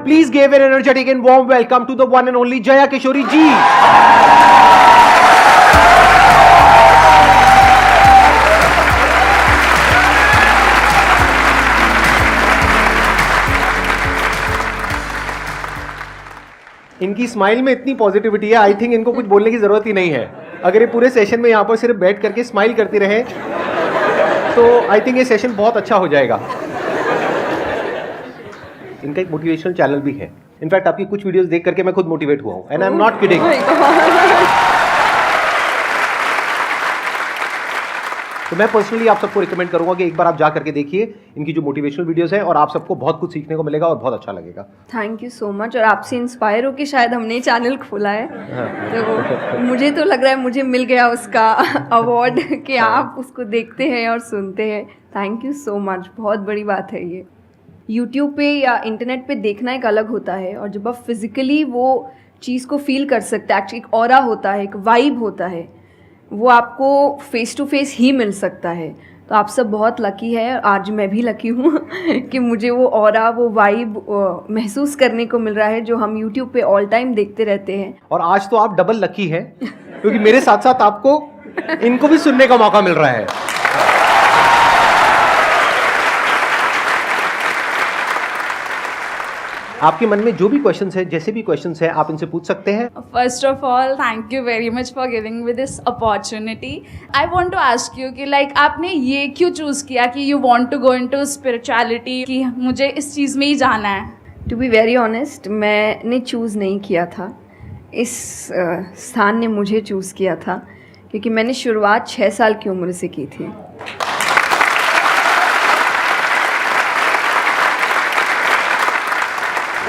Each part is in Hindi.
Please give an energetic and warm welcome to the one and only Jaya Kishori ji. इनकी स्माइल में इतनी पॉजिटिविटी है, आई थिंक इनको कुछ बोलने की जरूरत ही नहीं है। अगर ये पूरे सेशन में यहाँ पर सिर्फ बैठ करके स्माइल करती रहे तो आई थिंक ये सेशन बहुत अच्छा हो जाएगा। इनका एक मोटिवेशनल चैनल भी है। इनफैक्ट आपकी कुछ वीडियोस देख करके मैं खुद मोटिवेट हुआ हूँ, and I am not kidding. तो मैं पर्सनली आप सबको रिकमेंड करूंगा कि एक बार आप जा करके देखिए इनकी जो मोटिवेशनल वीडियोस हैं, और आप सबको बहुत कुछ सीखने को मिलेगा और बहुत अच्छा लगेगा। Thank you so much. और आपसे इंस्पायर होकर शायद हमने चैनल खोला है। तो मुझे तो लग रहा है मुझे मिल गया उसका अवार्ड कि आप उसको देखते हैं और सुनते हैं। थैंक यू सो मच, बहुत बड़ी बात है ये। यूट्यूब पे या इंटरनेट पे देखना एक अलग होता है, और जब आप फिजिकली वो चीज़ को फील कर सकते हैं, एक्चुअली एक ऑरा होता है, एक वाइब होता है, वो आपको फेस टू फेस ही मिल सकता है। तो आप सब बहुत लकी है, आज मैं भी लकी हूँ कि मुझे वो ऑरा, वो वाइब महसूस करने को मिल रहा है जो हम यूट्यूब पे ऑल टाइम देखते रहते हैं। और आज तो आप डबल लकी हैं क्योंकि मेरे साथ साथ आपको इनको भी सुनने का मौका मिल रहा है। आपके मन में जो भी क्वेश्चंस है, जैसे भी क्वेश्चंस है, आप इनसे पूछ सकते हैं। First of all, thank you very much for giving me this opportunity. I want to ask you कि like आपने ये क्यों चूज़ किया कि you want to go into spirituality, कि मुझे इस चीज़ में ही जाना है? टू बी वेरी ऑनेस्ट, मैंने चूज़ नहीं किया था, इस स्थान ने मुझे चूज़ किया था, क्योंकि मैंने शुरुआत 6 साल की उम्र से की थी।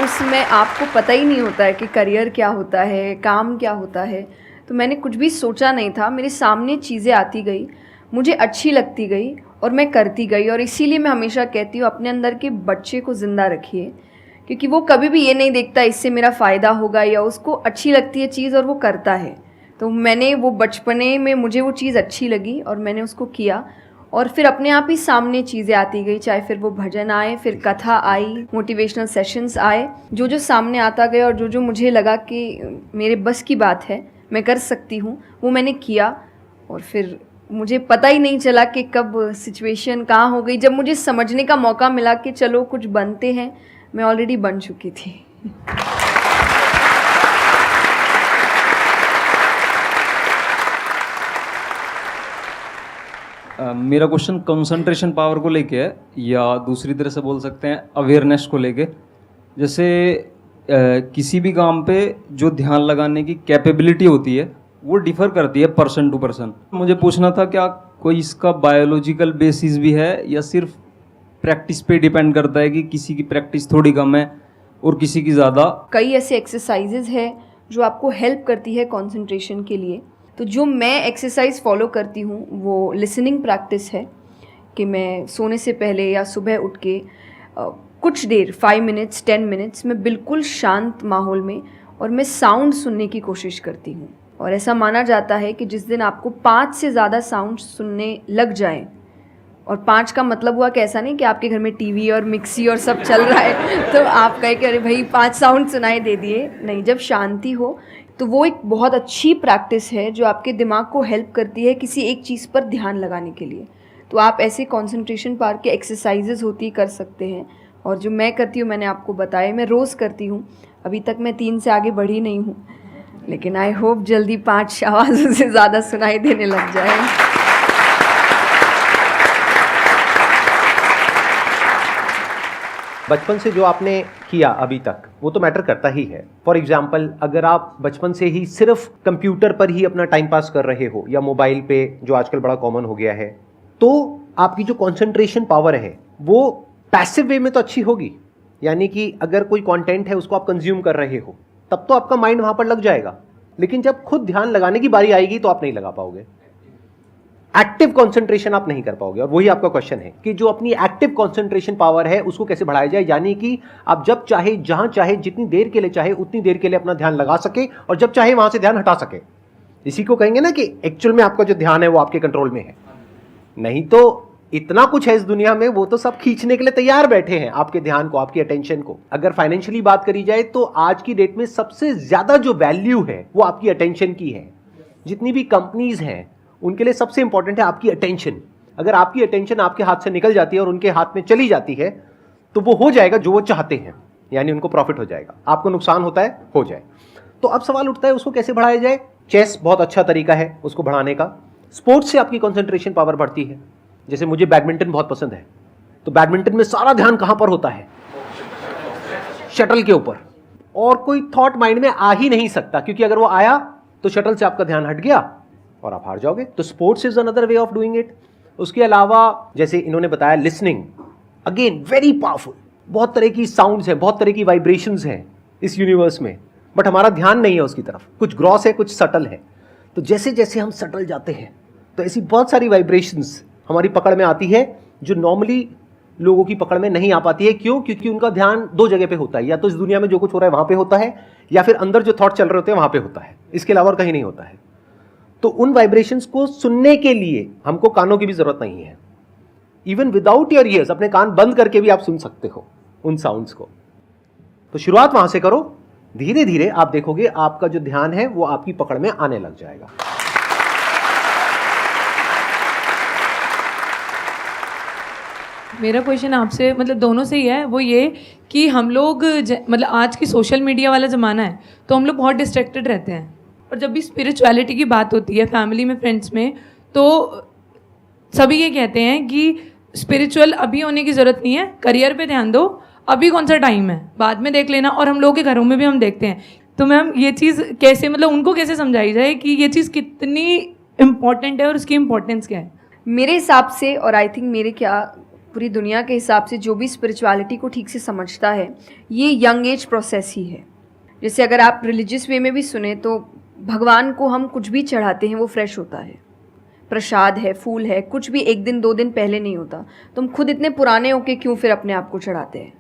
उसमें आपको पता ही नहीं होता है कि करियर क्या होता है, काम क्या होता है। तो मैंने कुछ भी सोचा नहीं था, मेरे सामने चीज़ें आती गई, मुझे अच्छी लगती गई और मैं करती गई। और इसीलिए मैं हमेशा कहती हूँ अपने अंदर के बच्चे को ज़िंदा रखिए, क्योंकि वो कभी भी ये नहीं देखता इससे मेरा फ़ायदा होगा, या उसको अच्छी लगती है चीज़ और वो करता है। तो मैंने वो बचपने में मुझे वो चीज़ अच्छी लगी और मैंने उसको किया, और फिर अपने आप ही सामने चीज़ें आती गई, चाहे फिर वो भजन आए, फिर कथा आई, मोटिवेशनल सेशंस आए, जो जो सामने आता गया और जो जो मुझे लगा कि मेरे बस की बात है, मैं कर सकती हूँ, वो मैंने किया। और फिर मुझे पता ही नहीं चला कि कब सिचुएशन कहाँ हो गई। जब मुझे समझने का मौका मिला कि चलो कुछ बनते हैं, मैं ऑलरेडी बन चुकी थी। मेरा क्वेश्चन कंसंट्रेशन पावर को लेके है, या दूसरी तरह से बोल सकते हैं अवेयरनेस को लेके। जैसे किसी भी काम पे जो ध्यान लगाने की कैपेबिलिटी होती है वो डिफ़र करती है पर्सन टू पर्सन। मुझे पूछना था क्या कोई इसका बायोलॉजिकल बेसिस भी है, या सिर्फ प्रैक्टिस पे डिपेंड करता है कि किसी की प्रैक्टिस थोड़ी कम है और किसी की ज़्यादा? कई ऐसे एक्सरसाइजेज है जो आपको हेल्प करती है कंसंट्रेशन के लिए। तो जो मैं एक्सरसाइज फॉलो करती हूँ वो लिसनिंग प्रैक्टिस है, कि मैं सोने से पहले या सुबह उठ के कुछ देर 5 मिनट्स 10 मिनट्स मैं बिल्कुल शांत माहौल में और मैं साउंड सुनने की कोशिश करती हूँ। और ऐसा माना जाता है कि जिस दिन आपको 5 से ज़्यादा साउंड सुनने लग जाए, और 5 का मतलब हुआ कि ऐसा नहीं कि आपके घर में टीवी और मिक्सी और सब चल रहा है तो आप कहे कि अरे भाई 5 साउंड सुनाई दे दिए, नहीं। जब शांति हो तो वो एक बहुत अच्छी प्रैक्टिस है जो आपके दिमाग को हेल्प करती है किसी एक चीज़ पर ध्यान लगाने के लिए। तो आप ऐसे कंसंट्रेशन पावर के एक्सरसाइजेज होती कर सकते हैं, और जो मैं करती हूँ मैंने आपको बताया, मैं रोज़ करती हूँ। अभी तक मैं 3 से आगे बढ़ी नहीं हूँ, लेकिन आई होप जल्दी 5 आवाज़ों से ज़्यादा सुनाई देने लग जाए। बचपन से जो आपने किया अभी तक वो तो मैटर करता ही है। फॉर एग्जाम्पल, अगर आप बचपन से ही सिर्फ कंप्यूटर पर ही अपना टाइम पास कर रहे हो या मोबाइल पे, जो आजकल बड़ा कॉमन हो गया है, तो आपकी जो कंसंट्रेशन पावर है वो पैसिव वे में तो अच्छी होगी। यानी कि अगर कोई कंटेंट है उसको आप कंज्यूम कर रहे हो तब तो आपका माइंड वहां पर लग जाएगा, लेकिन जब खुद ध्यान लगाने की बारी आएगी तो आप नहीं लगा पाओगे। एक्टिव कंसंट्रेशन आप नहीं कर पाओगे। और वही आपका क्वेश्चन है कि जो अपनी एक्टिव कंसंट्रेशन पावर है उसको कैसे बढ़ाया जाए, यानी कि आप जब चाहे, जहां चाहे, जितनी देर के लिए चाहे उतनी देर के लिए अपना ध्यान लगा सके, और जब चाहे वहां से ध्यान हटा सके। इसी को कहेंगे ना कि एक्चुअल में आपका जो ध्यान है वो आपके कंट्रोल में है। नहीं तो इतना कुछ है इस दुनिया में, वो तो सब खींचने के लिए तैयार बैठे हैं आपके ध्यान को, आपकी अटेंशन को। अगर फाइनेंशियली बात करी जाए तो आज की डेट में सबसे ज्यादा जो वैल्यू है वो आपकी अटेंशन की है। जितनी भी कंपनीज हैं उनके लिए सबसे इंपॉर्टेंट है आपकी अटेंशन। अगर आपकी अटेंशन आपके हाथ से निकल जाती है और उनके हाथ में चली जाती है तो वो हो जाएगा जो वो चाहते हैं, यानी उनको प्रॉफिट हो जाएगा, आपको नुकसान होता है हो जाए। तो अब सवाल उठता है उसको कैसे बढ़ाया जाए। चेस बहुत अच्छा तरीका है उसको बढ़ाने का। स्पोर्ट्स से आपकी कंसंट्रेशन पावर बढ़ती है। जैसे मुझे बैडमिंटन बहुत पसंद है, तो बैडमिंटन में सारा ध्यान कहां पर होता है? शटल के ऊपर, और कोई थॉट माइंड में आ ही नहीं सकता, क्योंकि अगर वो आया तो शटल से आपका ध्यान हट गया और आप हार जाओगे। तो sports is another way of doing it. उसके अलावा जैसे इन्होंने बताया लिसनिंग, अगेन वेरी पावरफुल। बहुत तरह की साउंड्स हैं, बहुत तरह की वाइब्रेशंस हैं इस यूनिवर्स में, बट हमारा ध्यान नहीं है उसकी तरफ। कुछ ग्रॉस है, कुछ सटल है। तो जैसे जैसे हम सटल जाते हैं तो ऐसी बहुत सारी वाइब्रेशंस हमारी पकड़ में आती है जो नॉर्मली लोगों की पकड़ में नहीं आ पाती है। क्यों? क्योंकि उनका ध्यान दो जगह पे होता है, या तो इस दुनिया में जो कुछ हो रहा है वहां पे होता है, या फिर अंदर जो थॉट चल रहे होते हैं वहां पे होता है। इसके अलावा और कहीं नहीं होता है। तो उन वाइब्रेशंस को सुनने के लिए हमको कानों की भी जरूरत नहीं है। इवन विदाउट योर ईयर्स, अपने कान बंद करके भी आप सुन सकते हो उन साउंड्स को। तो शुरुआत वहां से करो, धीरे धीरे आप देखोगे आपका जो ध्यान है वो आपकी पकड़ में आने लग जाएगा। मेरा क्वेश्चन आपसे मतलब दोनों से ही है, वो ये कि हम लोग मतलब आज की सोशल मीडिया वाला ज़माना है तो हम लोग बहुत डिस्ट्रैक्टेड रहते हैं, और जब भी स्पिरिचुअलिटी की बात होती है फैमिली में, फ्रेंड्स में, तो सभी ये कहते हैं कि स्पिरिचुअल अभी होने की ज़रूरत नहीं है, करियर पे ध्यान दो, अभी कौन सा टाइम है, बाद में देख लेना। और हम लोगों के घरों में भी हम देखते हैं। तो मैम ये चीज़ कैसे, मतलब उनको कैसे समझाई जाए कि ये चीज़ कितनी इम्पॉर्टेंट है और उसकी इम्पोर्टेंस क्या है? मेरे हिसाब से, और आई थिंक मेरे क्या पूरी दुनिया के हिसाब से, जो भी स्पिरिचुअलिटी को ठीक से समझता है ये यंग एज प्रोसेस ही है। जैसे अगर आप रिलीजियस वे में भी सुने तो भगवान को हम कुछ भी चढ़ाते हैं वो फ्रेश होता है। प्रसाद है, फूल है, कुछ भी एक दिन दो दिन पहले नहीं होता। तो हम खुद इतने पुराने होके क्यों फिर अपने आप को चढ़ाते हैं?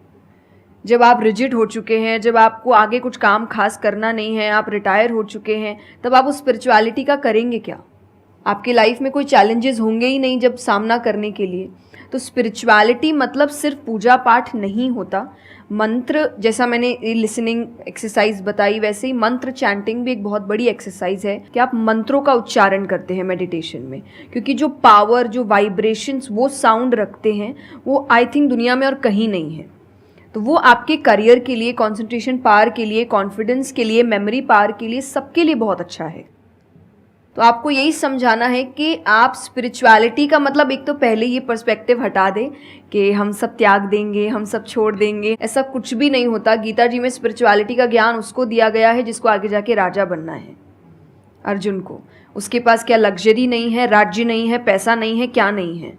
जब आप रिजिड हो चुके हैं, जब आपको आगे कुछ काम खास करना नहीं है, आप रिटायर हो चुके हैं, तब आप उस स्पिरिचुअलिटी का करेंगे क्या? आपकी लाइफ में कोई चैलेंजेस होंगे ही नहीं जब सामना करने के लिए। तो स्पिरिचुअलिटी मतलब सिर्फ पूजा पाठ नहीं होता। मंत्र, जैसा मैंने लिसनिंग एक्सरसाइज बताई, वैसे ही मंत्र चैंटिंग भी एक बहुत बड़ी एक्सरसाइज है कि आप मंत्रों का उच्चारण करते हैं मेडिटेशन में, क्योंकि जो पावर, जो वाइब्रेशंस वो साउंड रखते हैं वो आई थिंक दुनिया में और कहीं नहीं है। तो वो आपके करियर के लिए, कंसंट्रेशन पावर के लिए, कॉन्फिडेंस के लिए, मेमोरी पावर के लिए, सबके लिए बहुत अच्छा है। तो आपको यही समझाना है कि आप स्पिरिचुअलिटी का मतलब, एक तो पहले ये पर्सपेक्टिव हटा दें कि हम सब त्याग देंगे, हम सब छोड़ देंगे। ऐसा कुछ भी नहीं होता। गीता जी में स्पिरिचुअलिटी का ज्ञान उसको दिया गया है जिसको आगे जाके राजा बनना है। अर्जुन को, उसके पास क्या लग्जरी नहीं है, राज्य नहीं है, पैसा नहीं है, क्या नहीं है।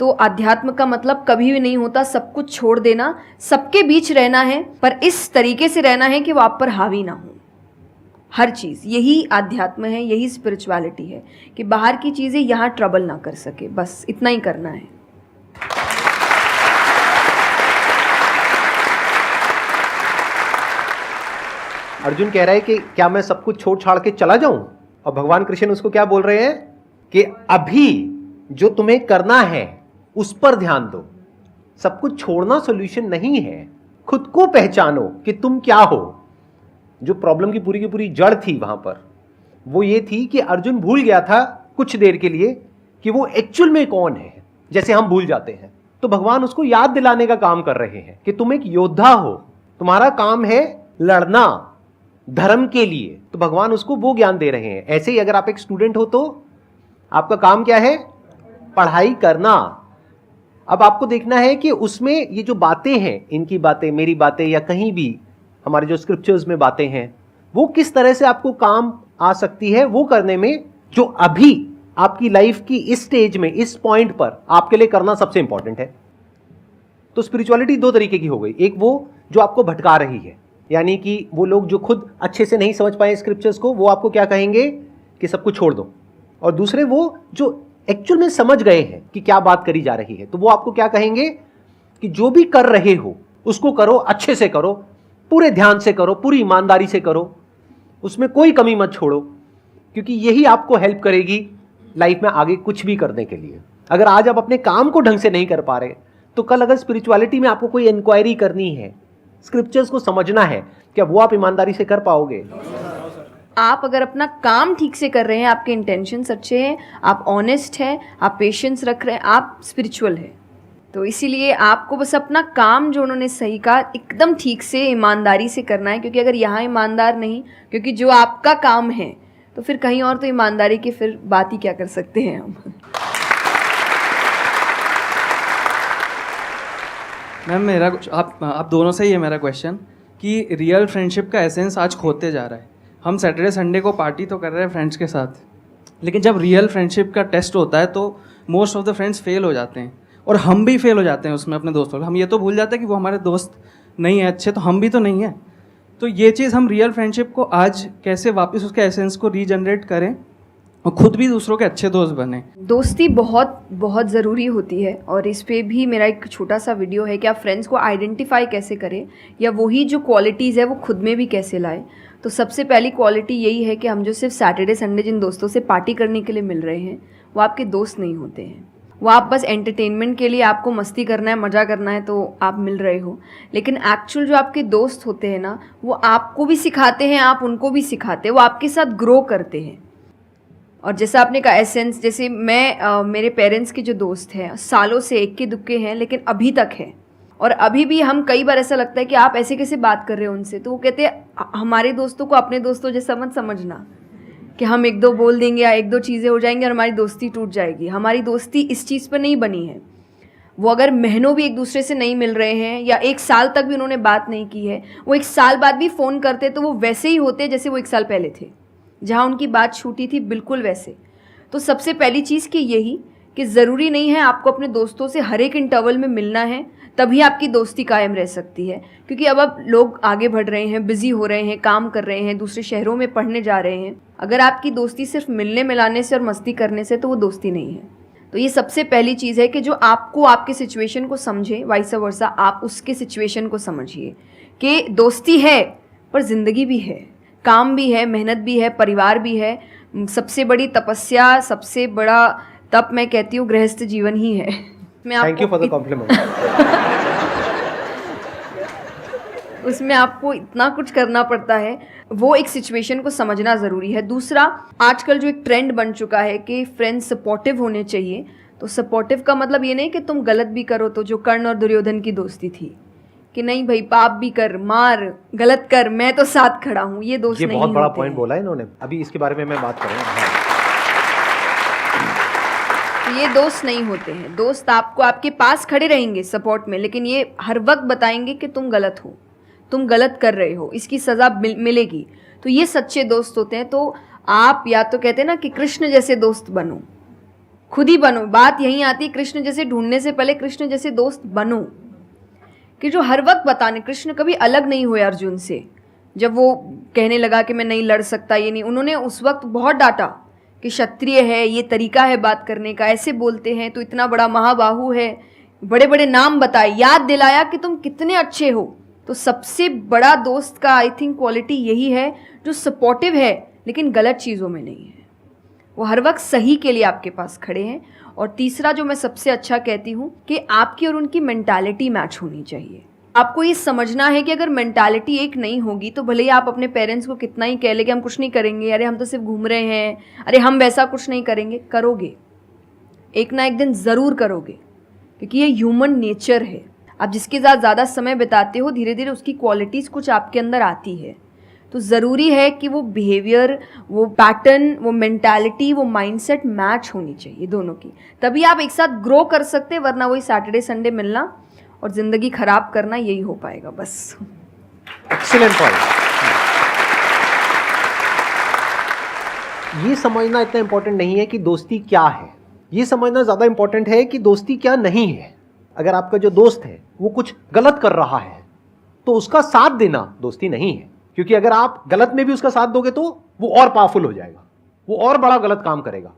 तो अध्यात्म का मतलब कभी भी नहीं होता सब कुछ छोड़ देना, सबके बीच रहना है, पर इस तरीके से रहना है कि वो आप पर हावी ना हो हर चीज़। यही आध्यात्म है, यही स्पिरिचुअलिटी है कि बाहर की चीज़ें यहाँ ट्रबल ना कर सके, बस इतना ही करना है। अर्जुन कह रहा है कि क्या मैं सब कुछ छोड़ छाड़ के चला जाऊं? और भगवान कृष्ण उसको क्या बोल रहे हैं कि अभी जो तुम्हें करना है उस पर ध्यान दो। सब कुछ छोड़ना सॉल्यूशन नहीं है। खुद को पहचानो कि तुम क्या हो। जो प्रॉब्लम की पूरी जड़ थी वहां पर वो ये थी कि अर्जुन भूल गया था कुछ देर के लिए कि वो एक्चुअल में कौन है, जैसे हम भूल जाते हैं। तो भगवान उसको याद दिलाने का काम कर रहे हैं कि तुम एक योद्धा हो, तुम्हारा काम है लड़ना धर्म के लिए। तो भगवान उसको वो ज्ञान दे रहे हैं। ऐसे ही अगर आप एक स्टूडेंट हो तो आपका काम क्या है? पढ़ाई करना। अब आपको देखना है कि उसमें ये जो बातें हैं, इनकी बातें, मेरी बातें, या कहीं भी हमारे जो स्क्रिप्चर्स में बातें हैं, वो किस तरह से आपको काम आ सकती है वो करने में, जो अभी आपकी लाइफ की इस स्टेज में, इस पॉइंट पर आपके लिए करना सबसे इंपॉर्टेंट है। तो स्पिरिचुअलिटी दो तरीके की हो गई। एक वो जो आपको भटका रही है, यानी कि वो लोग जो खुद अच्छे से नहीं समझ पाए स्क्रिप्चर्स को, वो आपको क्या कहेंगे कि सब कुछ छोड़ दो। और दूसरे वो जो एक्चुअल में समझ गए हैं कि क्या बात करी जा रही है, तो वो आपको क्या कहेंगे कि जो भी कर रहे हो उसको करो, अच्छे से करो, पूरे ध्यान से करो, पूरी ईमानदारी से करो, उसमें कोई कमी मत छोड़ो, क्योंकि यही आपको हेल्प करेगी लाइफ में आगे कुछ भी करने के लिए। अगर आज आप अपने काम को ढंग से नहीं कर पा रहे, तो कल अगर स्पिरिचुअलिटी में आपको कोई इंक्वायरी करनी है, स्क्रिप्चर्स को समझना है, क्या वो आप ईमानदारी से कर पाओगे? आप अगर अपना काम ठीक से कर रहे हैं, आपके इंटेंशंस अच्छे हैं, आप ऑनेस्ट हैं, आप पेशेंस रख रहे हैं, आप स्पिरिचुअल हैं। तो इसीलिए आपको बस अपना काम, जो उन्होंने सही कहा, एकदम ठीक से ईमानदारी से करना है। क्योंकि अगर यहाँ ईमानदार नहीं, क्योंकि जो आपका काम है, तो फिर कहीं और तो ईमानदारी की फिर बात ही क्या कर सकते हैं हम। मैम मेरा आप दोनों से ही है मेरा क्वेश्चन कि रियल फ्रेंडशिप का एसेंस आज खोते जा रहा है। हम सैटरडे संडे को पार्टी तो कर रहे हैं फ्रेंड्स के साथ, लेकिन जब रियल फ्रेंडशिप का टेस्ट होता है तो most of the friends fail हो जाते हैं, और हम भी फेल हो जाते हैं उसमें अपने दोस्तों। हम ये तो भूल जाते हैं कि वो हमारे दोस्त नहीं है अच्छे, तो हम भी तो नहीं हैं। तो ये चीज़ हम रियल फ्रेंडशिप को आज कैसे वापस उसके एसेंस को रीजनरेट करें और खुद भी दूसरों के अच्छे दोस्त बने। दोस्ती बहुत बहुत ज़रूरी होती है, और इस पे भी मेरा एक छोटा सा वीडियो है कि आप फ्रेंड्स को आइडेंटिफाई कैसे करें, या वही जो क्वालिटीज़ है वो खुद में भी कैसे लाएं। तो सबसे पहली क्वालिटी यही है कि हम जो सिर्फ सैटरडे संडे जिन दोस्तों से पार्टी करने के लिए मिल रहे हैं, वो आपके दोस्त नहीं होते हैं। वो आप बस एंटरटेनमेंट के लिए, आपको मस्ती करना है, मज़ा करना है, तो आप मिल रहे हो। लेकिन एक्चुअल जो आपके दोस्त होते हैं ना, वो आपको भी सिखाते हैं, आप उनको भी सिखाते हैं, वो आपके साथ ग्रो करते हैं। और जैसा आपने कहा एसेंस, जैसे मैं मेरे पेरेंट्स के जो दोस्त हैं, सालों से इक्के दुक्के हैं, लेकिन अभी तक हैं। और अभी भी हम कई बार ऐसा लगता है कि आप ऐसे कैसे बात कर रहे हो उनसे, तो वो कहते हैं हमारे दोस्तों को अपने दोस्तों जैसा मत समझना कि हम एक दो बोल देंगे या एक दो चीज़ें हो जाएंगी और हमारी दोस्ती टूट जाएगी। हमारी दोस्ती इस चीज़ पर नहीं बनी है। वो अगर महीनों भी एक दूसरे से नहीं मिल रहे हैं, या एक साल तक भी उन्होंने बात नहीं की है, वो एक साल बाद भी फ़ोन करते तो वो वैसे ही होते जैसे वो एक साल पहले थे, जहाँ उनकी बात छूटी थी, बिल्कुल वैसे। तो सबसे पहली चीज़ कि यही कि ज़रूरी नहीं है आपको अपने दोस्तों से हर एक इंटरवल में मिलना है, तभी आपकी दोस्ती कायम रह सकती है। क्योंकि अब लोग आगे बढ़ रहे हैं, बिज़ी हो रहे हैं, काम कर रहे हैं, दूसरे शहरों में पढ़ने जा रहे हैं। अगर आपकी दोस्ती सिर्फ मिलने मिलाने से और मस्ती करने से, तो वो दोस्ती नहीं है। तो ये सबसे पहली चीज़ है कि जो आपको आपके सिचुएशन को समझे, वाइस वर्सा आप उसके सिचुएशन को समझिए कि दोस्ती है पर ज़िंदगी भी है, काम भी है, मेहनत भी है, परिवार भी है। सबसे बड़ी तपस्या, सबसे बड़ा तप मैं कहती हूँ गृहस्थ जीवन ही है। Thank you for the compliment. उसमें आपको इतना कुछ करना पड़ता है, वो एक सिचुएशन को समझना ज़रूरी है। दूसरा, आजकल जो एक ट्रेंड बन चुका है कि फ्रेंड्स सपोर्टिव होने चाहिए, तो सपोर्टिव का मतलब ये नहीं कि तुम गलत भी करो, तो जो कर्ण और दुर्योधन की दोस्ती थी कि नहीं भाई पाप भी कर, मार, गलत कर, मैं तो साथ खड़ा हूँ, ये दोस्त नहीं होते। ये बहुत बड़ा पॉइंट बोला है इन्होंने, अभी इसके बारे में मैं बात करूँगा। ये दोस्त नहीं होते हैं। दोस्त आपको आपके पास खड़े रहेंगे सपोर्ट में, लेकिन ये हर वक्त बताएंगे कि तुम गलत हो, तुम गलत कर रहे हो, इसकी सज़ा मिलेगी। तो ये सच्चे दोस्त होते हैं। तो आप या तो कहते हैं ना कि कृष्ण जैसे दोस्त बनो, खुद ही बनो। बात यहीं आती है, कृष्ण जैसे ढूंढने से पहले कृष्ण जैसे दोस्त बनो, कि जो हर वक्त बताने। कृष्ण कभी अलग नहीं हुए अर्जुन से। जब वो कहने लगा कि मैं नहीं लड़ सकता, ये नहीं, उन्होंने उस वक्त बहुत डांटा कि क्षत्रिय है, ये तरीका है बात करने का, ऐसे बोलते हैं, तो इतना बड़ा महाबाहु है, बड़े बड़े नाम बताए, याद दिलाया कि तुम कितने अच्छे हो। तो सबसे बड़ा दोस्त का आई थिंक क्वालिटी यही है, जो सपोर्टिव है लेकिन गलत चीज़ों में नहीं है, वो हर वक्त सही के लिए आपके पास खड़े हैं। और तीसरा जो मैं सबसे अच्छा कहती हूँ कि आपकी और उनकी मेंटालिटी मैच होनी चाहिए। आपको ये समझना है कि अगर मेंटालिटी एक नहीं होगी, तो भले ही आप अपने पेरेंट्स को कितना ही कह ले कि हम कुछ नहीं करेंगे, अरे हम तो सिर्फ घूम रहे हैं, अरे हम वैसा कुछ नहीं करेंगे, करोगे, एक ना एक दिन ज़रूर करोगे, क्योंकि ये ह्यूमन नेचर है। आप जिसके साथ ज़्यादा समय बिताते हो, धीरे धीरे उसकी क्वालिटीज़ कुछ आपके अंदर आती है। तो ज़रूरी है कि वो बिहेवियर, वो पैटर्न, वो मेंटालिटी, वो माइंडसेट मैच होनी चाहिए दोनों की, तभी आप एक साथ ग्रो कर सकते हैं। वरना वही सैटरडे संडे मिलना और ज़िंदगी ख़राब करना, यही हो पाएगा बस। Excellent point. ये समझना इतना इंपॉर्टेंट नहीं है कि दोस्ती क्या है, ये समझना ज़्यादा इंपॉर्टेंट है कि दोस्ती क्या नहीं है। अगर आपका जो दोस्त है वो कुछ गलत कर रहा है, तो उसका साथ देना दोस्ती नहीं है। क्योंकि अगर आप गलत में भी उसका साथ दोगे तो वो और पावरफुल हो जाएगा, वो और बड़ा गलत काम करेगा।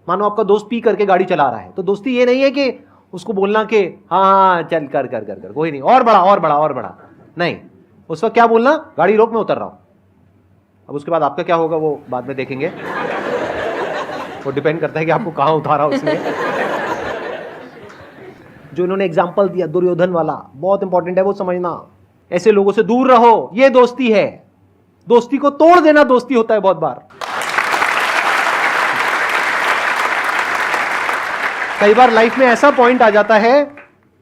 मानो आपका दोस्त पी करके गाड़ी चला रहा है, तो दोस्ती ये नहीं है कि उसको बोलना कि हाँ चल कर कर कर कर कोई नहीं, और बड़ा और बड़ा और बड़ा नहीं। उस वक्त क्या बोलना, गाड़ी रोक, मैं उतर रहा हूं। अब उसके बाद आपका क्या होगा वो बाद में देखेंगे, वो डिपेंड करता है कि आपको कहाँ उतारा उसने। जो इन्होंने एग्जाम्पल दिया दुर्योधन वाला, बहुत इंपॉर्टेंट है वो समझना। ऐसे लोगों से दूर रहो, ये दोस्ती है। दोस्ती को तोड़ देना दोस्ती होता है बहुत बार। कई बार लाइफ में ऐसा पॉइंट आ जाता है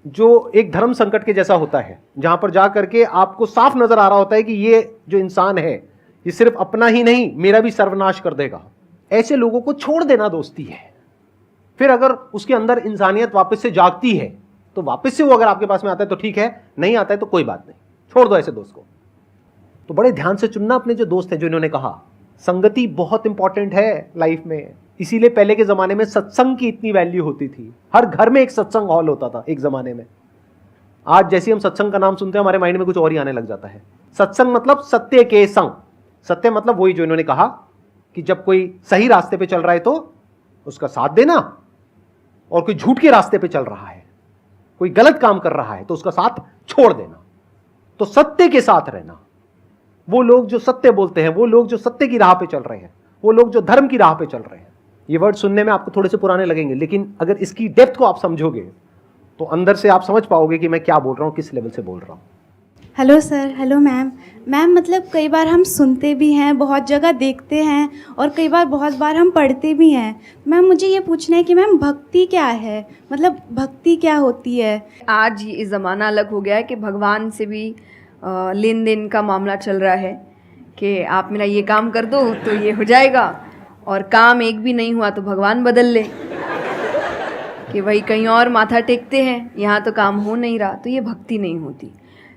जो एक धर्म संकट के जैसा होता है, जहां पर जा करके आपको साफ नजर आ रहा होता है कि ये जो इंसान है ये सिर्फ अपना ही नहीं मेरा भी सर्वनाश कर देगा। ऐसे लोगों को छोड़ देना दोस्ती है। फिर अगर उसके अंदर इंसानियत वापस से जागती है तो वापस से वो अगर आपके पास में आता है तो ठीक है, नहीं आता है तो कोई बात नहीं, छोड़ दो ऐसे दोस्त को। तो बड़े ध्यान से चुनना अपने जो दोस्त हैं। जो इन्होंने कहा संगति बहुत इंपॉर्टेंट है लाइफ में, इसीलिए पहले के जमाने में सत्संग की इतनी वैल्यू होती थी। हर घर में एक सत्संग हॉल होता था एक जमाने में। आज जैसे हम सत्संग का नाम सुनते हैं हमारे माइंड में कुछ और ही आने लग जाता है। सत्संग मतलब सत्य के संग। सत्य मतलब वही जो इन्होंने कहा कि जब कोई सही रास्ते पे चल रहा है तो उसका साथ देना, और कोई झूठ के रास्ते पे चल रहा है, कोई गलत काम कर रहा है तो उसका साथ छोड़ देना। तो सत्य के साथ रहना, वो लोग जो सत्य बोलते हैं, वो लोग जो सत्य की राह पे चल रहे हैं, वो लोग जो धर्म की राह पे चल रहे हैं। ये वर्ड सुनने में आपको थोड़े से पुराने लगेंगे, लेकिन अगर इसकी डेप्थ को आप समझोगे तो अंदर से आप समझ पाओगे कि मैं क्या बोल रहा हूं, किस लेवल से बोल रहा हूं। Hello sir, hello ma'am. Ma'am मतलब कई बार हम सुनते भी हैं, बहुत जगह देखते हैं, और कई बार बहुत बार हम पढ़ते भी हैं। मैम मुझे ये पूछना है कि मैम भक्ति क्या है, मतलब भक्ति क्या होती है? आज ये ज़माना अलग हो गया है कि भगवान से भी लेन देन का मामला चल रहा है कि आप मेरा ये काम कर दो तो ये हो जाएगा, और काम एक भी नहीं हुआ तो भगवान बदल ले, कि भाई कहीं और माथा टेकते हैं, यहाँ तो काम हो नहीं रहा। तो ये भक्ति नहीं होती।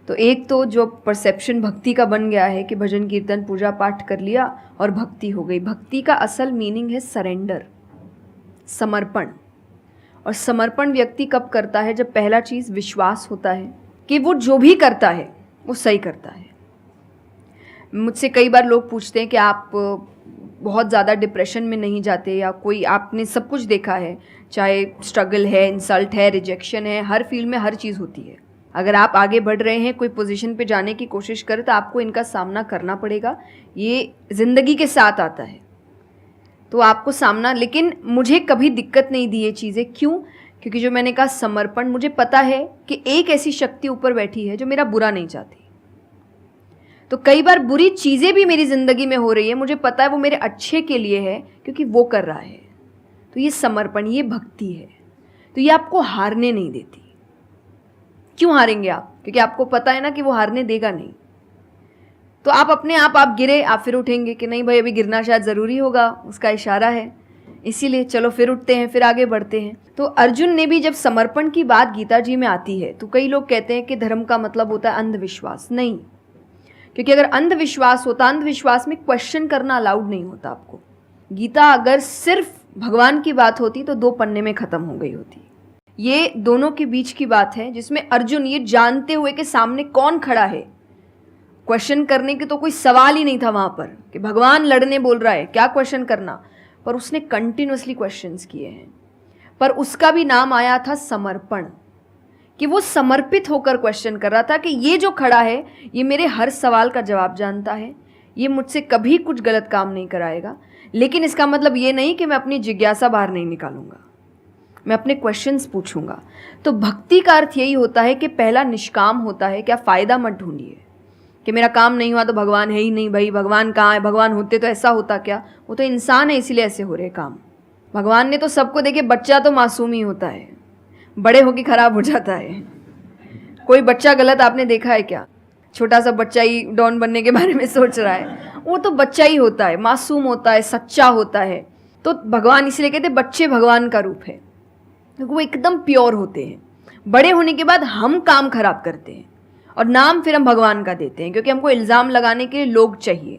तो एक तो जो परसेप्शन भक्ति का बन गया है कि भजन कीर्तन पूजा पाठ कर लिया और भक्ति हो गई। भक्ति का असल मीनिंग है सरेंडर, समर्पण। और समर्पण व्यक्ति कब करता है? जब पहला चीज़ विश्वास होता है कि वो जो भी करता है वो सही करता है। मुझसे कई बार लोग पूछते हैं कि आप बहुत ज़्यादा डिप्रेशन में नहीं जाते, या कोई आपने सब कुछ देखा है, चाहे स्ट्रगल है, इंसल्ट है, रिजेक्शन है, हर फील्ड में हर चीज़ होती है। अगर आप आगे बढ़ रहे हैं, कोई पोजीशन पे जाने की कोशिश करें तो आपको इनका सामना करना पड़ेगा। ये ज़िंदगी के साथ आता है तो आपको सामना, लेकिन मुझे कभी दिक्कत नहीं दी ये चीज़ें। क्यों? क्योंकि जो मैंने कहा समर्पण, मुझे पता है कि एक ऐसी शक्ति ऊपर बैठी है जो मेरा बुरा नहीं चाहती। तो कई बार बुरी चीज़ें भी मेरी ज़िंदगी में हो रही है, मुझे पता है वो मेरे अच्छे के लिए है क्योंकि वो कर रहा है। तो ये समर्पण, ये भक्ति है। तो ये आपको हारने नहीं देती। क्यों हारेंगे आप? क्योंकि आपको पता है ना कि वो हारने देगा नहीं। तो आप अपने आप गिरे, आप फिर उठेंगे कि नहीं भाई अभी गिरना शायद ज़रूरी होगा, उसका इशारा है, इसीलिए चलो फिर उठते हैं, फिर आगे बढ़ते हैं। तो अर्जुन ने भी, जब समर्पण की बात गीता जी में आती है तो कई लोग कहते हैं कि धर्म का मतलब होता है अंधविश्वास। नहीं, क्योंकि अगर अंधविश्वास होता, अंधविश्वास में क्वेश्चन करना अलाउड नहीं होता आपको। गीता अगर सिर्फ भगवान की बात होती तो 2 पन्ने में ख़त्म हो गई होती। ये दोनों के बीच की बात है जिसमें अर्जुन ये जानते हुए कि सामने कौन खड़ा है, क्वेश्चन करने की तो कोई सवाल ही नहीं था वहाँ पर कि भगवान लड़ने बोल रहा है, क्या क्वेश्चन करना, पर उसने कंटिन्यूअसली क्वेश्चंस किए हैं। पर उसका भी नाम आया था समर्पण, कि वो समर्पित होकर क्वेश्चन कर रहा था कि ये जो खड़ा है ये मेरे हर सवाल का जवाब जानता है, ये मुझसे कभी कुछ गलत काम नहीं कराएगा। लेकिन इसका मतलब ये नहीं कि मैं अपनी जिज्ञासा बाहर नहीं निकालूंगा, मैं अपने क्वेश्चंस पूछूंगा। तो भक्ति का अर्थ यही होता है कि पहला निष्काम होता है। क्या फ़ायदा मत ढूंढिए कि मेरा काम नहीं हुआ तो भगवान है ही नहीं। भाई भगवान कहाँ है? भगवान होते तो ऐसा होता क्या? वो तो इंसान है इसीलिए ऐसे हो रहे काम। भगवान ने तो सबको देखे, बच्चा तो मासूम ही होता है, बड़े होके ख़राब हो जाता है। कोई बच्चा गलत आपने देखा है क्या? छोटा सा बच्चा ही डॉन बनने के बारे में सोच रहा है, वो तो बच्चा ही होता है, मासूम होता है, सच्चा होता है। तो भगवान इसलिए कहते हैं बच्चे भगवान का रूप है, क्योंकि वो एकदम प्योर होते हैं। बड़े होने के बाद हम काम खराब करते हैं और नाम फिर हम भगवान का देते हैं, क्योंकि हमको इल्ज़ाम लगाने के लिए लोग चाहिए।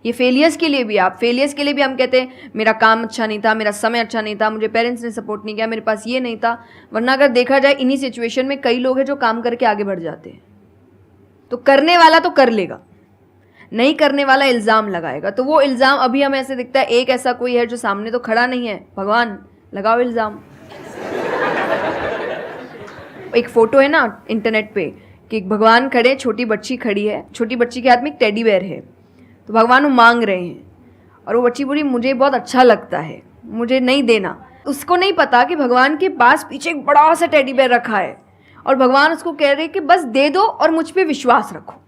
ये फेलियर्स के लिए भी, आप फेलियर्स के लिए भी हम कहते हैं मेरा काम अच्छा नहीं था, मेरा समय अच्छा नहीं था, मुझे पेरेंट्स ने सपोर्ट नहीं किया, मेरे पास ये नहीं था। वरना अगर देखा जाए इन्हीं सिचुएशन में कई लोग हैं जो काम करके आगे बढ़ जाते हैं। तो करने वाला तो कर लेगा, नहीं करने वाला इल्ज़ाम लगाएगा। तो वो इल्ज़ाम अभी हमें ऐसे दिखता है एक ऐसा कोई है जो सामने तो खड़ा नहीं है, भगवान लगाओ इल्ज़ाम। एक फ़ोटो है ना इंटरनेट पे कि एक भगवान खड़े, छोटी बच्ची खड़ी है, छोटी बच्ची के हाथ में एक टेडी बेयर है, तो भगवान वो मांग रहे हैं और वो बच्ची बोली मुझे बहुत अच्छा लगता है, मुझे नहीं देना। उसको नहीं पता कि भगवान के पास पीछे एक बड़ा सा टेडी बेयर रखा है और भगवान उसको कह रहे कि बस दे दो और मुझ पे विश्वास रखो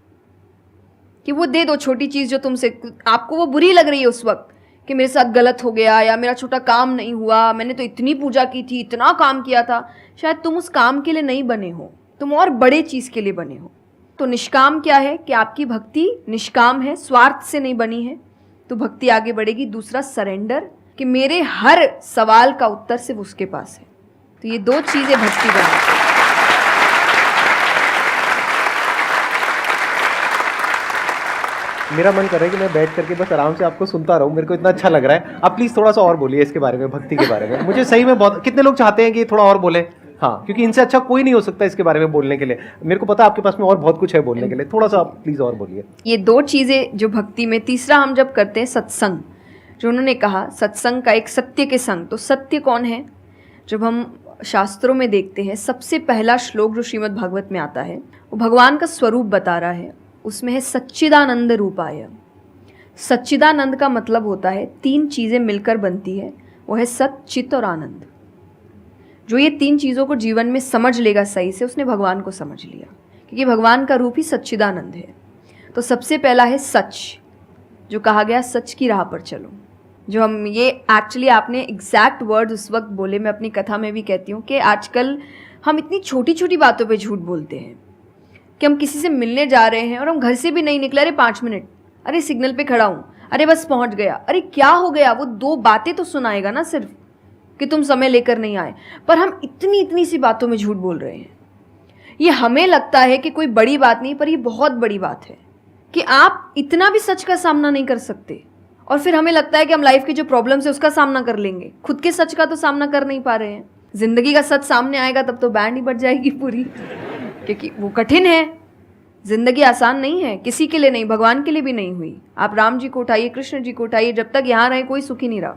कि वो दे दो छोटी चीज़ जो तुमसे, आपको वो बुरी लग रही है उस वक्त कि मेरे साथ गलत हो गया या मेरा छोटा काम नहीं हुआ, मैंने तो इतनी पूजा की थी, इतना काम किया था, शायद तुम उस काम के लिए नहीं बने हो, तुम और बड़े चीज़ के लिए बने हो। तो निष्काम क्या है कि आपकी भक्ति निष्काम है, स्वार्थ से नहीं बनी है, तो भक्ति आगे बढ़ेगी। दूसरा सरेंडर, कि मेरे हर सवाल का उत्तर सिर्फ उसके पास है। तो ये दो चीज़ें भक्ति बनाती हैं। मेरा मन कर रहा है कि मैं बैठ करके बस आराम से आपको सुनता रहूं, मेरे को इतना अच्छा लग रहा है। आप प्लीज़ थोड़ा सा और बोलिए इसके बारे में, भक्ति के बारे में। मुझे सही में बहुत, कितने लोग चाहते हैं कि थोड़ा और बोले? हाँ, क्योंकि इनसे अच्छा कोई नहीं हो सकता इसके बारे में बोलने के लिए। मेरे को पता है आपके पास में और बहुत कुछ है बोलने के लिए, थोड़ा सा आप प्लीज़ और बोलिए। ये दो चीज़ें जो भक्ति में। तीसरा हम जब करते हैं सत्संग, जो उन्होंने कहा सत्संग का एक सत्य के संग, तो सत्य कौन है? जब हम शास्त्रों में देखते हैं सबसे पहला श्लोक जो श्रीमद् भागवत में आता है वो भगवान का स्वरूप बता रहा है, उसमें है सच्चिदानंद रूपाय। सच्चिदानंद का मतलब होता है तीन चीज़ें मिलकर बनती है, वो है सत, चित और आनंद। जो ये तीन चीज़ों को जीवन में समझ लेगा सही से, उसने भगवान को समझ लिया, क्योंकि भगवान का रूप ही सच्चिदानंद है। तो सबसे पहला है सच, जो कहा गया सच की राह पर चलो। जो हम ये एक्चुअली आपने एग्जैक्ट वर्ड उस वक्त बोले, मैं अपनी कथा में भी कहती हूँ कि आजकल हम इतनी छोटी छोटी बातों पे झूठ बोलते हैं कि हम किसी से मिलने जा रहे हैं और हम घर से भी नहीं निकले, अरे 5 मिनट, अरे सिग्नल पे खड़ा हूँ, अरे बस पहुँच गया, अरे क्या हो गया, वो 2 बातें तो सुनाएगा ना सिर्फ कि तुम समय लेकर नहीं आए, पर हम इतनी इतनी सी बातों में झूठ बोल रहे हैं। ये हमें लगता है कि कोई बड़ी बात नहीं, पर ये बहुत बड़ी बात है कि आप इतना भी सच का सामना नहीं कर सकते, और फिर हमें लगता है कि हम लाइफ की जो प्रॉब्लम्स है उसका सामना कर लेंगे, खुद के सच का तो सामना कर नहीं पा रहे हैं। जिंदगी का सच सामने आएगा तब तो बैंड ही बज जाएगी पूरी, क्योंकि वो कठिन है। जिंदगी आसान नहीं है, किसी के लिए नहीं, भगवान के लिए भी नहीं हुई। आप राम जी को उठाइए, कृष्ण जी को उठाइए, जब तक यहाँ रहे कोई सुखी नहीं रहा।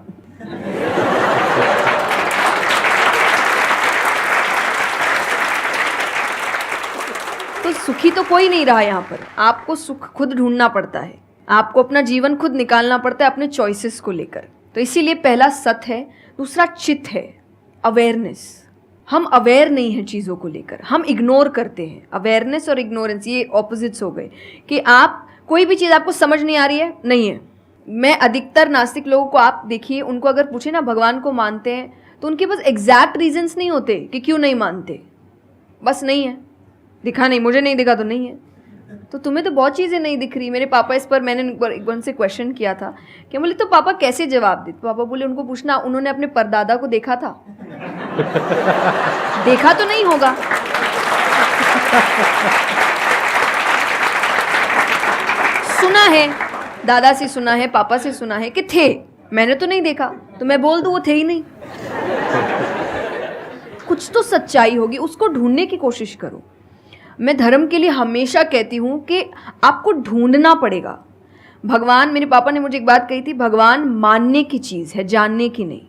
तो सुखी तो कोई नहीं रहा यहाँ पर, आपको सुख खुद ढूंढना पड़ता है, आपको अपना जीवन खुद निकालना पड़ता है अपने चॉइसेस को लेकर। तो इसीलिए पहला सत है। दूसरा चित है, अवेयरनेस। हम अवेयर नहीं हैं चीज़ों को लेकर, हम इग्नोर करते हैं। अवेयरनेस और इग्नोरेंस ये ऑपोजिट्स हो गए कि आप कोई भी चीज़ आपको समझ नहीं आ रही है, नहीं है। मैं अधिकतर नास्तिक लोगों को आप देखिए, उनको अगर पूछे ना भगवान को मानते हैं, तो उनके पास एग्जैक्ट रीजंस नहीं होते कि क्यों नहीं मानते, बस नहीं है, दिखा नहीं, मुझे नहीं दिखा तो नहीं है। तो तुम्हें तो बहुत चीज़ें नहीं दिख रही। मेरे पापा इस पर मैंने एक बार से क्वेश्चन किया था कि बोले तो पापा कैसे जवाब देते? पापा बोले उनको पूछना उन्होंने अपने परदादा को देखा था। देखा तो नहीं होगा, सुना है, दादा से सुना है, पापा से सुना है कि थे, मैंने तो नहीं देखा, तो मैं बोल दूं वो थे ही नहीं। कुछ तो सच्चाई होगी, उसको ढूंढने की कोशिश करो। मैं धर्म के लिए हमेशा कहती हूँ कि आपको ढूंढना पड़ेगा। भगवान, मेरे पापा ने मुझे एक बात कही थी, भगवान मानने की चीज़ है, जानने की नहीं।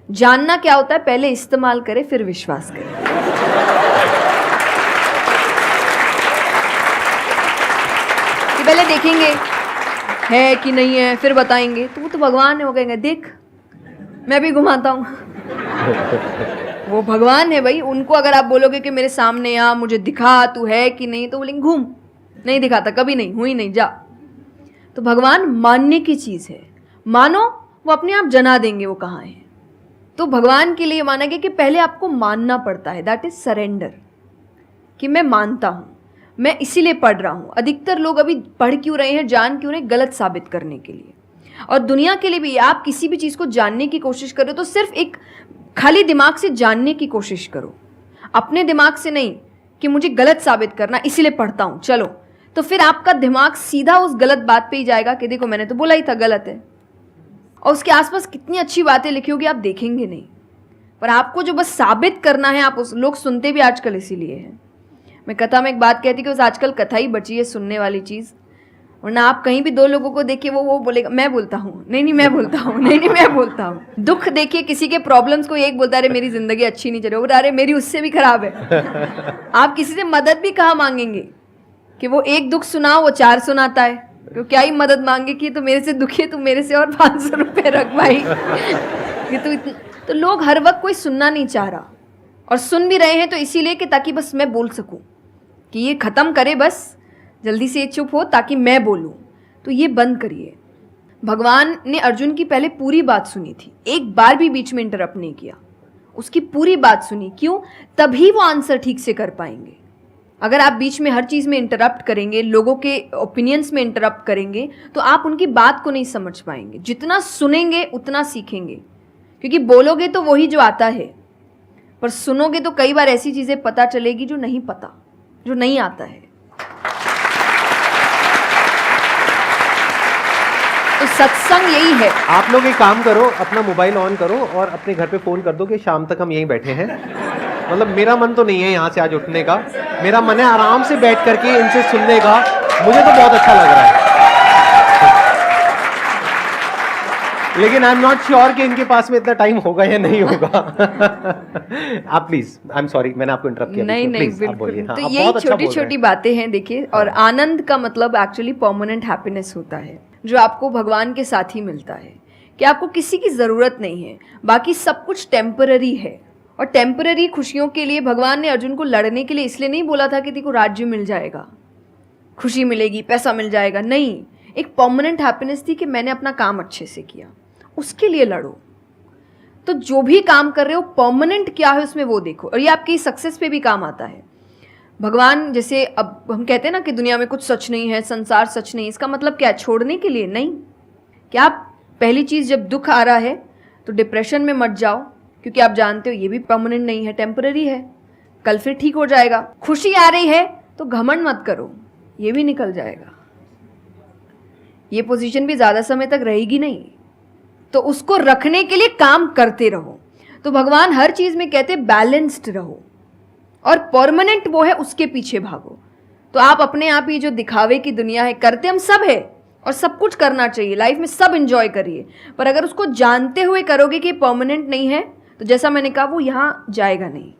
जानना क्या होता है? पहले इस्तेमाल करें फिर विश्वास करें। कि पहले देखेंगे है कि नहीं है, फिर बताएंगे, तो वो तो भगवान है, वो कहेंगे देख मैं भी घुमाता हूँ। वो भगवान है भाई, उनको अगर आप बोलोगे कि मेरे सामने आ, मुझे दिखा तू है कि नहीं, तो बोलेंगे घूम, नहीं दिखाता, कभी नहीं हुई, नहीं जा। तो भगवान मानने की चीज़ है, मानो वो अपने आप जना देंगे वो कहाँ है। तो भगवान के लिए माना गया कि पहले आपको मानना पड़ता है, दैट इज सरेंडर, कि मैं मानता हूँ, मैं इसीलिए पढ़ रहा हूँ। अधिकतर लोग अभी पढ़ क्यों रहे हैं, जान क्यों रहे हैं? गलत साबित करने के लिए। और दुनिया के लिए भी, आप किसी भी चीज़ को जानने की कोशिश करो तो सिर्फ एक खाली दिमाग से जानने की कोशिश करो, अपने दिमाग से नहीं कि मुझे गलत साबित करना इसीलिए पढ़ता हूँ चलो। तो फिर आपका दिमाग सीधा उस गलत बात पे ही जाएगा कि देखो मैंने तो बोला ही था गलत है, और उसके आसपास कितनी अच्छी बातें लिखी होगी आप देखेंगे नहीं। पर आपको जो बस साबित करना है, आप उस लोग सुनते भी आजकल इसीलिए हैं। मैं कथा में एक बात कहती कि बस आजकल कथा ही बची है सुनने वाली चीज़, वरना आप कहीं भी 2 लोगों को देखिए वो बोलेगा मैं बोलता हूँ, नहीं मैं बोलता हूँ, नहीं मैं बोलता हूँ। दुख देखिए किसी के, प्रॉब्लम्स को एक बोलता है अरे मेरी ज़िंदगी अच्छी नहीं चल रही, अरे मेरी उससे भी खराब है। आप किसी से मदद भी कहाँ मांगेंगे कि वो एक दुख सुनाओ वो 4 सुनाता है, तो क्या ही मदद मांगे कि तो मेरे से दुखी है, तू मेरे से और 500 रुपये रख भाई। ये तो तो लोग हर वक्त कोई सुनना नहीं चाह रहा, और सुन भी रहे हैं तो इसीलिए कि ताकि बस मैं बोल सकूं, कि ये ख़त्म करे बस, जल्दी से ये चुप हो ताकि मैं बोलूं। तो ये बंद करिए। भगवान ने अर्जुन की पहले पूरी बात सुनी थी, एक बार भी बीच में इंटरप्ट नहीं किया, उसकी पूरी बात सुनी। क्यों? तभी वो आंसर ठीक से कर पाएंगे। अगर आप बीच में हर चीज़ में इंटरप्ट करेंगे, लोगों के ओपिनियंस में इंटरप्ट करेंगे, तो आप उनकी बात को नहीं समझ पाएंगे। जितना सुनेंगे उतना सीखेंगे, क्योंकि बोलोगे तो वही जो आता है, पर सुनोगे तो कई बार ऐसी चीज़ें पता चलेगी जो नहीं पता, जो नहीं आता है। तो सत्संग यही है। आप लोग एक काम करो, अपना मोबाइल ऑन करो और अपने घर पे फोन कर दो कि शाम तक हम यहीं बैठे हैं। मतलब मेरा मन तो नहीं है यहाँ से आज उठने का, मेरा मन है आराम से बैठ करके इनसे सुनने का। मुझे तो बहुत अच्छा लग रहा है, लेकिन आई एम नॉट श्योर कि इनके पास में इतना टाइम होगा या नहीं होगा। आप प्लीज, आई एम सॉरी, मैंने आपको इंटरप्ट किया। नहीं नहीं, बिल्कुल। तो यही छोटी छोटी बातें हैं, देखिए। और आनंद का मतलब एक्चुअली परमानेंट हैप्पीनेस होता है, जो आपको भगवान के साथ ही मिलता है, कि आपको किसी की ज़रूरत नहीं है, बाकी सब कुछ टेम्पररी है। और टेम्पररी खुशियों के लिए भगवान ने अर्जुन को लड़ने के लिए इसलिए नहीं बोला था कि तेको राज्य मिल जाएगा, खुशी मिलेगी, पैसा मिल जाएगा। नहीं, एक परमानेंट हैप्पीनेस थी कि मैंने अपना काम अच्छे से किया, उसके लिए लड़ो। तो जो भी काम कर रहे हो परमानेंट क्या है उसमें वो देखो, और ये आपकी सक्सेस पे भी काम आता है। भगवान, जैसे अब हम कहते हैं ना कि दुनिया में कुछ सच नहीं है, संसार सच नहीं, इसका मतलब क्या? छोड़ने के लिए नहीं। क्या आप पहली चीज़, जब दुख आ रहा है तो डिप्रेशन में मत जाओ, क्योंकि आप जानते हो ये भी परमानेंट नहीं है, टेम्पररी है, कल फिर ठीक हो जाएगा। खुशी आ रही है तो घमंड मत करो, ये भी निकल जाएगा, ये पोजीशन भी ज़्यादा समय तक रहेगी नहीं। तो उसको रखने के लिए काम करते रहो। तो भगवान हर चीज़ में कहते बैलेंस्ड रहो, और परमानेंट वो है उसके पीछे भागो। तो आप अपने आप ही जो दिखावे की दुनिया है, करते हम सब है और सब कुछ करना चाहिए लाइफ में, सब एंजॉय करिए, पर अगर उसको जानते हुए करोगे कि परमानेंट नहीं है, तो जैसा मैंने कहा वो यहाँ जाएगा नहीं।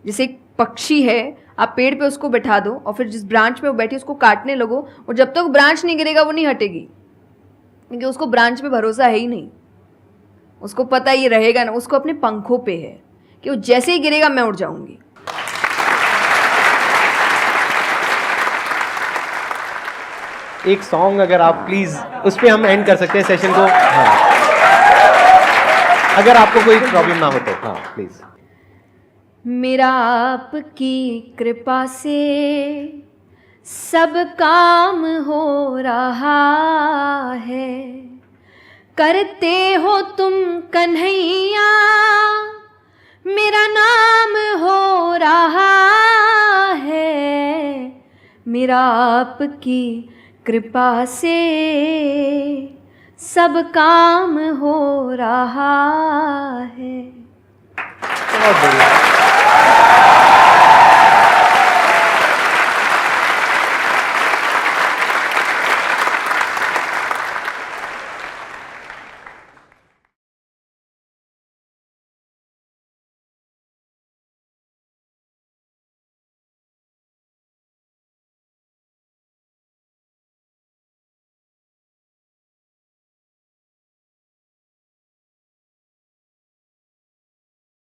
जैसे एक पक्षी है, आप पेड़ पे उसको बैठा दो और फिर जिस ब्रांच पे वो बैठी उसको काटने लगो, और जब तक ब्रांच नहीं गिरेगा वो नहीं हटेगी, क्योंकि उसको ब्रांच पे भरोसा है ही नहीं। उसको पता ये रहेगा ना, उसको अपने पंखों पे है कि वो जैसे ही गिरेगा मैं उड़ जाऊंगी। एक सॉन्ग अगर आप प्लीज, उस पे हम एंड कर सकते हैं सेशन को। हाँ, अगर आपको कोई प्रॉब्लम ना हो तो। हाँ प्लीज। मेरा आपकी कृपा से सब काम हो रहा है, करते हो तुम कन्हैया, मेरा नाम हो रहा है। मेरा आपकी कृपा से सब काम हो रहा है। बहुत बढ़िया।